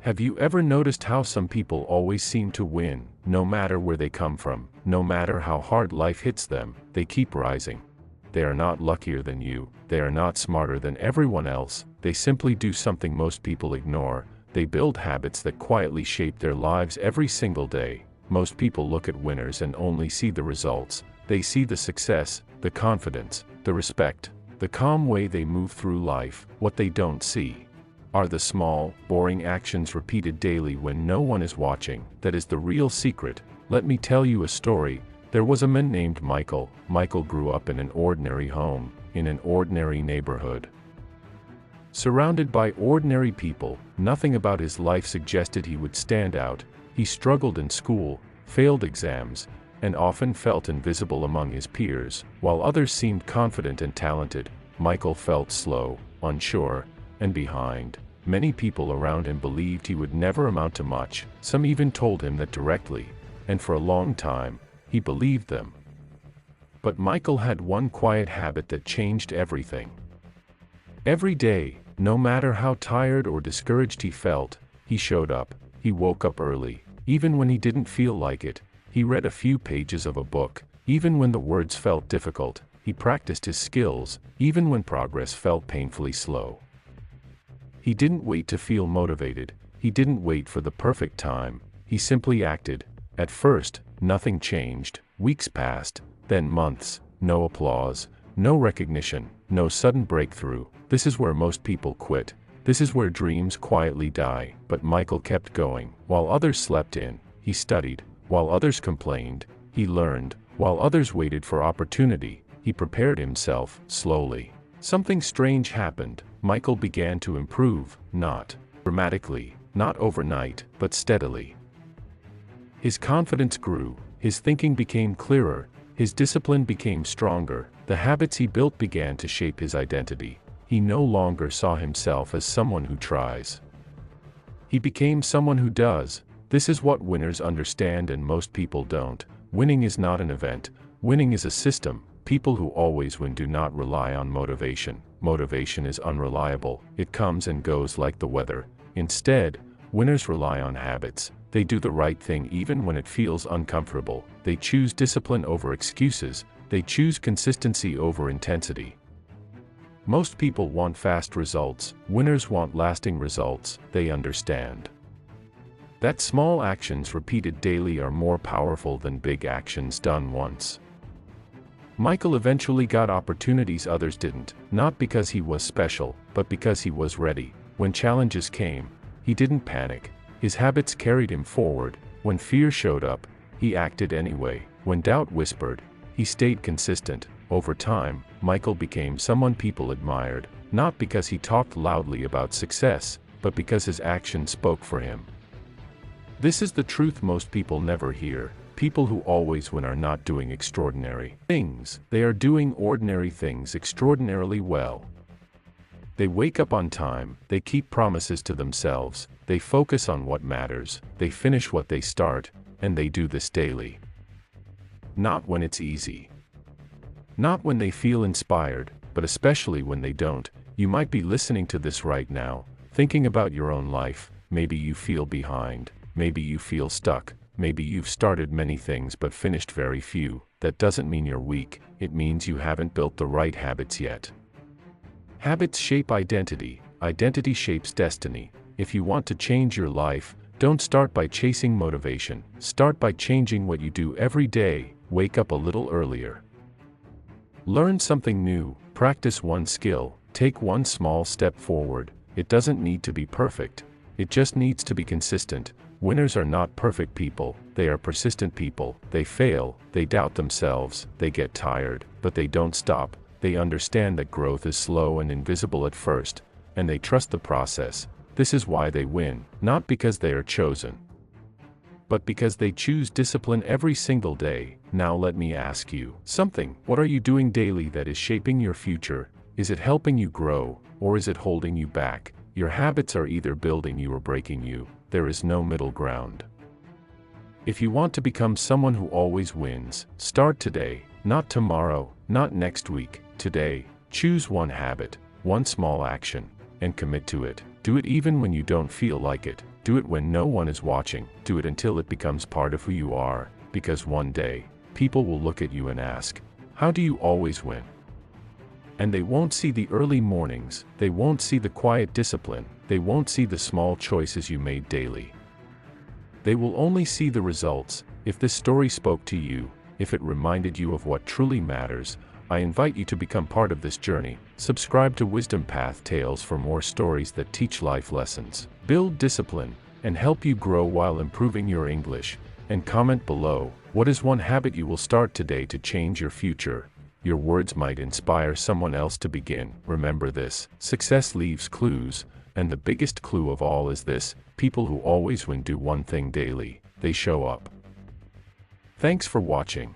Have you ever noticed how some people always seem to win, no matter where they come from, no matter how hard life hits them, they keep rising? They are not luckier than you, they are not smarter than everyone else, they simply do something most people ignore. They build habits that quietly shape their lives every single day. Most people look at winners and only see the results. They see the success, the confidence, the respect, the calm way they move through life. What they don't see are the small, boring actions repeated daily when no one is watching. That is the real secret. Let me tell you a story. There was a man named Michael. Michael grew up in an ordinary home, in an ordinary neighborhood. Surrounded by ordinary people, nothing about his life suggested he would stand out. He struggled in school, failed exams, and often felt invisible among his peers. While others seemed confident and talented, Michael felt slow, unsure, and behind. Many people around him believed he would never amount to much. Some even told him that directly, and for a long time, he believed them. But Michael had one quiet habit that changed everything. Every day, no matter how tired or discouraged he felt, he showed up. He woke up early, even when he didn't feel like it. He read a few pages of a book, even when the words felt difficult. He practiced his skills, even when progress felt painfully slow. He didn't wait to feel motivated. He didn't wait for the perfect time. He simply acted. At first, nothing changed. Weeks passed, then months. No applause, no recognition, no sudden breakthrough. This is where most people quit. This is where dreams quietly die. But Michael kept going. While others slept in, he studied. While others complained, he learned. While others waited for opportunity, he prepared himself. Slowly, something strange happened. Michael began to improve, not dramatically, not overnight, but steadily. His confidence grew, his thinking became clearer, his discipline became stronger. The habits he built began to shape his identity. He no longer saw himself as someone who tries. He became someone who does. This is what winners understand and most people don't. Winning is not an event. Winning is a system. People who always win do not rely on motivation. Motivation is unreliable. It comes and goes like the weather. Instead, winners rely on habits. They do the right thing even when it feels uncomfortable. They choose discipline over excuses. They choose consistency over intensity. Most people want fast results. Winners want lasting results. They understand that small actions repeated daily are more powerful than big actions done once. Michael eventually got opportunities others didn't, not because he was special, but because he was ready. When challenges came, he didn't panic. His habits carried him forward. When fear showed up, he acted anyway. When doubt whispered, he stayed consistent. Over time, Michael became someone people admired, not because he talked loudly about success, but because his actions spoke for him. This is the truth most people never hear. People who always win are not doing extraordinary things. They are doing ordinary things extraordinarily well. They wake up on time, they keep promises to themselves, they focus on what matters, they finish what they start, and they do this daily. Not when it's easy. Not when they feel inspired, but especially when they don't. You might be listening to this right now, thinking about your own life. Maybe you feel behind. Maybe you feel stuck. Maybe you've started many things but finished very few. That doesn't mean you're weak. It means you haven't built the right habits yet. Habits shape identity. Identity shapes destiny. If you want to change your life, don't start by chasing motivation. Start by changing what you do every day. Wake up a little earlier. Learn something new. Practice one skill. Take one small step forward. It doesn't need to be perfect. It just needs to be consistent. Winners are not perfect people. They are persistent people. They fail. They doubt themselves. They get tired. But they don't stop. They understand that growth is slow and invisible at first, and they trust the process. This is why they win, not because they are chosen, but because they choose discipline every single day. Now let me ask you something. What are you doing daily that is shaping your future? Is it helping you grow, or is it holding you back? Your habits are either building you or breaking you. There is no middle ground. If you want to become someone who always wins, start today, not tomorrow, not next week. Today, choose one habit, one small action, and commit to it. Do it even when you don't feel like it. Do it when no one is watching. Do it until it becomes part of who you are, because one day, people will look at you and ask, "How do you always win?" And they won't see the early mornings, they won't see the quiet discipline, they won't see the small choices you made daily. They will only see the results. If this story spoke to you, if it reminded you of what truly matters, I invite you to become part of this journey. Subscribe to Wisdom Path Tales for more stories that teach life lessons, build discipline, and help you grow while improving your English. And comment below, what is one habit you will start today to change your future? Your words might inspire someone else to begin. Remember this: success leaves clues, and the biggest clue of all is this: people who always win do one thing daily: they show up. Thanks for watching.